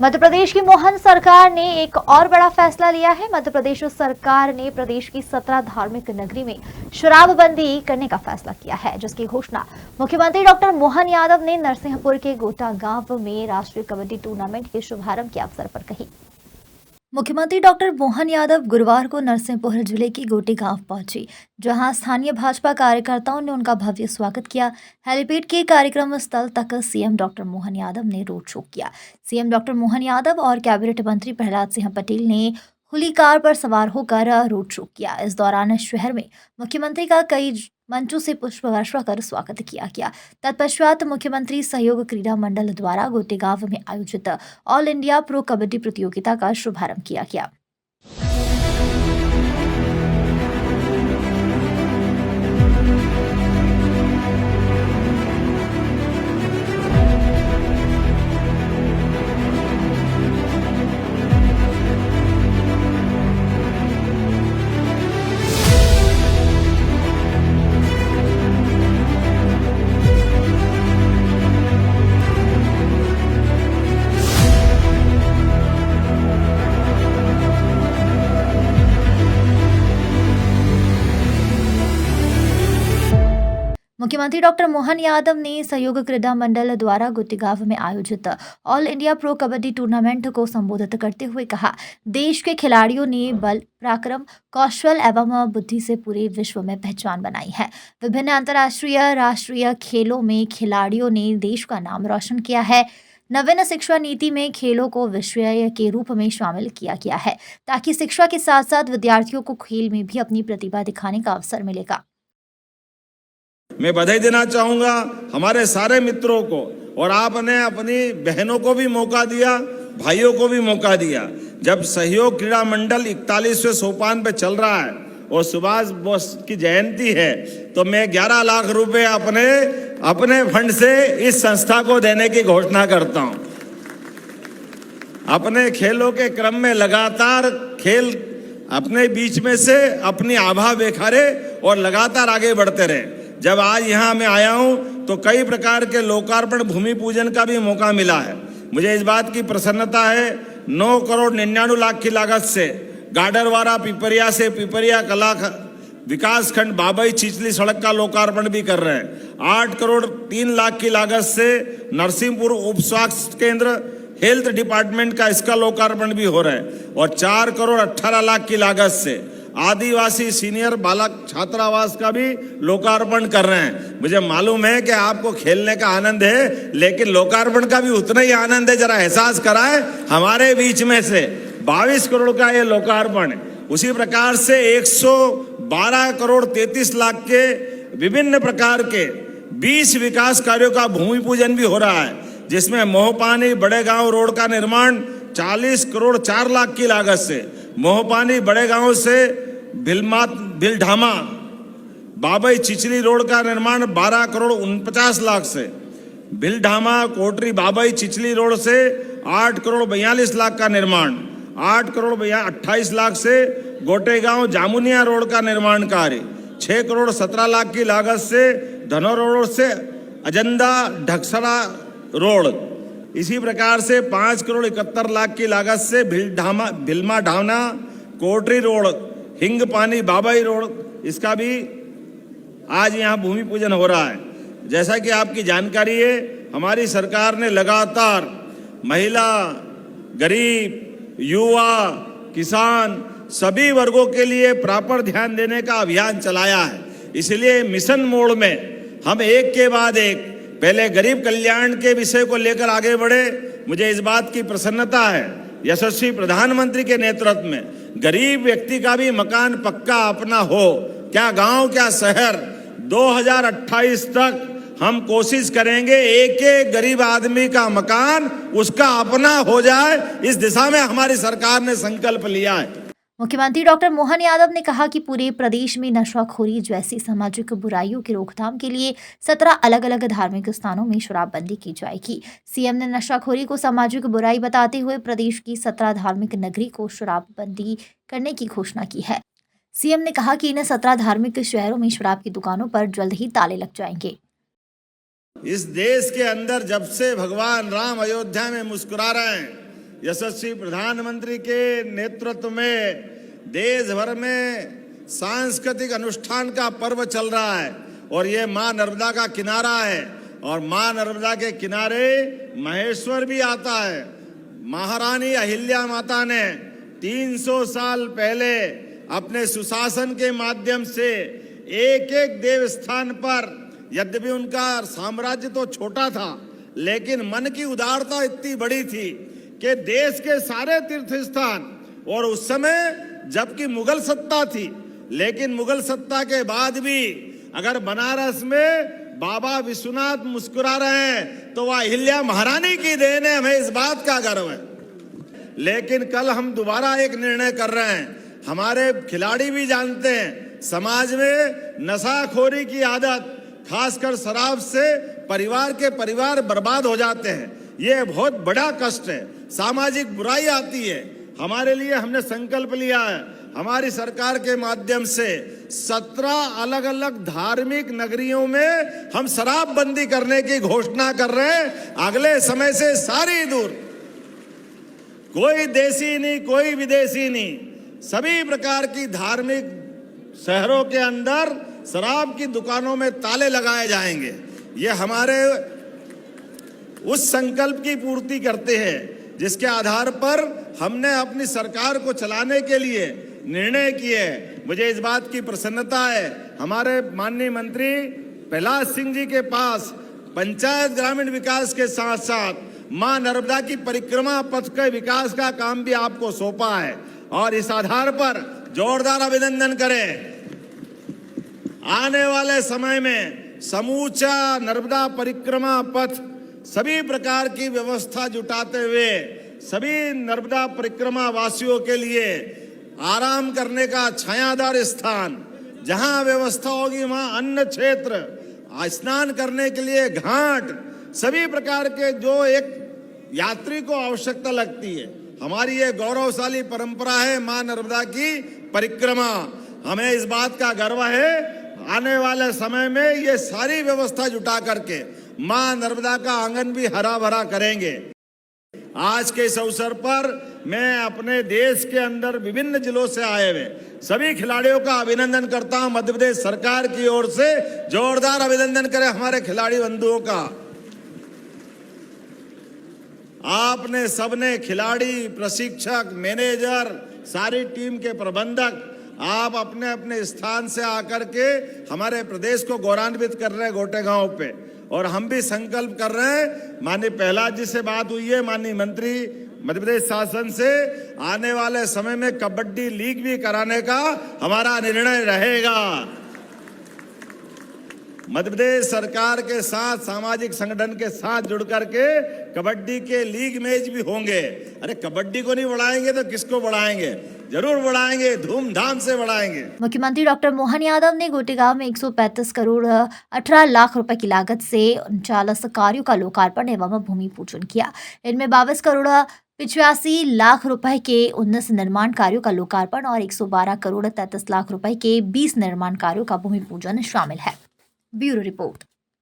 मध्य प्रदेश की मोहन सरकार ने एक और बड़ा फैसला लिया है। मध्य प्रदेश सरकार ने प्रदेश की 17 धार्मिक नगरी में शराबबंदी करने का फैसला किया है, जिसकी घोषणा मुख्यमंत्री डॉक्टर मोहन यादव ने नरसिंहपुर के गोटा गांव में राष्ट्रीय कबड्डी टूर्नामेंट के शुभारंभ के अवसर पर कही। मुख्यमंत्री डॉक्टर मोहन यादव गुरुवार को नरसिंहपुर जिले की गोटी गांव पहुंचे, जहां स्थानीय भाजपा कार्यकर्ताओं ने उनका भव्य स्वागत किया। हेलीपैड के कार्यक्रम स्थल तक सीएम डॉक्टर मोहन यादव ने रोड शो किया। सीएम डॉक्टर मोहन यादव और कैबिनेट मंत्री प्रहलाद सिंह पटेल ने खुली कार पर सवार होकर रोड शो किया। इस दौरान शहर में मुख्यमंत्री का कई मंचों से पुष्प वर्षा कर स्वागत किया गया। तत्पश्चात मुख्यमंत्री सहयोग क्रीड़ा मंडल द्वारा गोटे गांव में आयोजित ऑल इंडिया प्रो कबड्डी प्रतियोगिता का शुभारंभ किया गया। मुख्यमंत्री डॉक्टर मोहन यादव ने सहयोग क्रीड़ा मंडल द्वारा गुत्तीगांव में आयोजित all India pro kabaddi tournament को संबोधित करते हुए कहा, देश के खिलाड़ियों ने बल, पराक्रम, कौशल एवं बुद्धि से पूरे विश्व में पहचान बनाई है। विभिन्न अंतर्राष्ट्रीय राष्ट्रीय खेलों में खिलाड़ियों ने देश का नाम रोशन किया है। नवीन शिक्षा नीति में खेलों को विषय के रूप में शामिल किया गया है, ताकि शिक्षा के साथ साथ विद्यार्थियों को खेल में भी अपनी प्रतिभा दिखाने का अवसर मिलेगा। मैं बधाई देना चाहूंगा हमारे सारे मित्रों को, और आपने अपनी बहनों को भी मौका दिया, भाइयों को भी मौका दिया। जब सहयोग क्रीड़ा मंडल 41वें सोपान पे चल रहा है और सुभाष बोस की जयंती है, तो मैं 11 लाख रुपए अपने फंड से इस संस्था को देने की घोषणा करता हूं। अपने खेलों के क्रम में लगातार खेल अपने बीच में से अपनी आभा बिखारे और लगातार आगे बढ़ते रहे। जब आज यहाँ मैं आया हूँ तो कई प्रकार के लोकार्पण भूमि पूजन का भी मौका मिला है। मुझे इस बात की प्रसन्नता है, 9 करोड़ 99 लाख की लागत से गाडरवारा पिपरिया से पिपरिया कला विकास खंड बाबई चिचली सड़क का लोकार्पण भी कर रहे हैं। 8 करोड़ 3 लाख की लागत से नरसिंहपुर उप स्वास्थ्य केंद्र हेल्थ डिपार्टमेंट का इसका लोकार्पण भी हो रहा है, और 4 करोड़ 18 लाख की लागत से आदिवासी सीनियर बालक छात्रावास का भी लोकार्पण कर रहे हैं। मुझे मालूम है कि आपको खेलने का आनंद है, लेकिन लोकार्पण का भी उतना ही आनंद है। जरा एहसास कराएं हमारे बीच में से 22 करोड़ का ये लोकार्पण। उसी प्रकार से 112 करोड़ 33 लाख के विभिन्न प्रकार के 20 विकास कार्यों का भूमि पूजन भी हो रहा है, जिसमें मोहपानी बड़े गांव रोड का निर्माण 40 करोड़ 4 लाख की लागत से, मोहपानी बड़े गांव से भिलढामा बाबई चिचली रोड का निर्माण 12 करोड़ 49 लाख से, भिलढामा कोटरी बाबई चिचली रोड से 8 करोड़ 42 लाख का निर्माण, 8 करोड़ 28 लाख से गोटेगांव जामुनिया रोड का निर्माण कार्य, 6 करोड़ 17 लाख की लागत से धनौर रोड से अजंदा ढक्सरा रोड, इसी प्रकार से 5 करोड़ 71 लाख की लागत से भिलमा ढावना कोटरी रोड हिंग पानी बाबाई रोड, इसका भी आज यहाँ भूमि पूजन हो रहा है। जैसा कि आपकी जानकारी है, हमारी सरकार ने लगातार महिला, गरीब, युवा, किसान सभी वर्गों के लिए प्रॉपर ध्यान देने का अभियान चलाया है। इसलिए मिशन मोड में हम एक के बाद एक पहले गरीब कल्याण के विषय को लेकर आगे बढ़े। मुझे इस बात की प्रसन्नता है, यशस्वी प्रधानमंत्री के नेतृत्व में गरीब व्यक्ति का भी मकान पक्का अपना हो, क्या गांव क्या शहर। 2028 तक हम कोशिश करेंगे एक एक गरीब आदमी का मकान उसका अपना हो जाए। इस दिशा में हमारी सरकार ने संकल्प लिया है। मुख्यमंत्री डॉक्टर मोहन यादव ने कहा कि पूरे प्रदेश में नशाखोरी जैसी सामाजिक बुराइयों की रोकथाम के लिए 17 अलग अलग धार्मिक स्थानों में शराबबंदी की जाएगी। सीएम ने नशाखोरी को सामाजिक बुराई बताते हुए प्रदेश की 17 धार्मिक नगरी को शराबबंदी करने की घोषणा की है। सीएम ने कहा कि इन 17 धार्मिक शहरों में शराब की दुकानों पर जल्द ही ताले लग जाएंगे। इस देश के अंदर जब से भगवान राम अयोध्या में मुस्कुरा रहे हैं, यशस्वी प्रधानमंत्री के नेतृत्व में देश भर में सांस्कृतिक अनुष्ठान का पर्व चल रहा है और ये मां नर्मदा का किनारा है और मां नर्मदा के किनारे महेश्वर भी आता है। महारानी अहिल्या माता ने 300 साल पहले अपने सुशासन के माध्यम से एक एक देवस्थान पर, यद्यपि उनका साम्राज्य तो छोटा था लेकिन मन की उदारता इतनी बड़ी थी कि देश के सारे तीर्थ स्थान, और उस समय जबकि मुगल सत्ता थी लेकिन मुगल सत्ता के बाद भी अगर बनारस में बाबा विश्वनाथ मुस्कुरा रहे हैं तो वह अहिल्या महारानी की देन है, हमें इस बात का गर्व है। लेकिन कल हम दोबारा एक निर्णय कर रहे हैं। हमारे खिलाड़ी भी जानते हैं समाज में नशाखोरी की आदत, खासकर शराब से परिवार के परिवार बर्बाद हो जाते हैं। ये बहुत बड़ा कष्ट है, सामाजिक बुराई आती है। हमारे लिए हमने संकल्प लिया है, हमारी सरकार के माध्यम से 17 अलग अलग धार्मिक नगरियों में हम शराबबंदी करने की घोषणा कर रहे हैं। अगले समय से सारी दूर, कोई देसी नहीं, कोई विदेशी नहीं, सभी प्रकार की धार्मिक शहरों के अंदर शराब की दुकानों में ताले लगाए जाएंगे। ये हमारे उस संकल्प की पूर्ति करते हैं जिसके आधार पर हमने अपनी सरकार को चलाने के लिए निर्णय किए। मुझे इस बात की प्रसन्नता है, हमारे माननीय मंत्री प्रहलाद सिंह जी के पास पंचायत ग्रामीण विकास के साथ साथ मां नर्मदा की परिक्रमा पथ के विकास का काम भी आपको सौंपा है और इस आधार पर जोरदार अभिनंदन करें। आने वाले समय में समूचा नर्मदा परिक्रमा पथ सभी प्रकार की व्यवस्था जुटाते हुए सभी नर्मदा परिक्रमा वासियों के लिए आराम करने का छायादार स्थान, जहां व्यवस्था होगी वहां अन्न क्षेत्र, स्नान करने के लिए घाट, सभी प्रकार के जो एक यात्री को आवश्यकता लगती है। हमारी ये गौरवशाली परंपरा है मां नर्मदा की परिक्रमा। हमें इस बात का गर्व है, आने वाले समय में ये सारी व्यवस्था जुटा करके मां नर्मदा का आंगन भी हरा भरा करेंगे। आज के इस अवसर पर मैं अपने देश के अंदर विभिन्न जिलों से आए हुए सभी खिलाड़ियों का अभिनंदन करता हूं। मध्य प्रदेश सरकार की ओर से जोरदार अभिनंदन करें हमारे खिलाड़ी बंधुओं का। आपने सबने, खिलाड़ी, प्रशिक्षक, मैनेजर, सारी टीम के प्रबंधक, आप अपने अपने स्थान से आकर के हमारे प्रदेश को गौरवान्वित कर रहे हैं गोटे गांव पे, और हम भी संकल्प कर रहे हैं। माननीय प्रहलाद जी से बात हुई है, माननीय मंत्री मध्य प्रदेश शासन से, आने वाले समय में कबड्डी लीग भी कराने का हमारा निर्णय रहेगा। मध्य प्रदेश सरकार के साथ सामाजिक संगठन के साथ जुड़ करके कबड्डी के लीग मैच भी होंगे। अरे कबड्डी को नहीं बढ़ाएंगे तो किसको बढ़ाएंगे? जरूर बढ़ाएंगे, धूमधाम से बढ़ाएंगे। मुख्यमंत्री डॉक्टर मोहन यादव ने गोटेगांव में 135 करोड़ 18 लाख रुपए की लागत से 39 कार्यों का लोकार्पण एवं भूमि पूजन किया। इनमें 22 करोड़ 85 लाख रुपए के 19 निर्माण कार्यों का लोकार्पण और 112 करोड़ 33 लाख रुपए के 20 निर्माण कार्यों का भूमि पूजन शामिल है। Bureau report.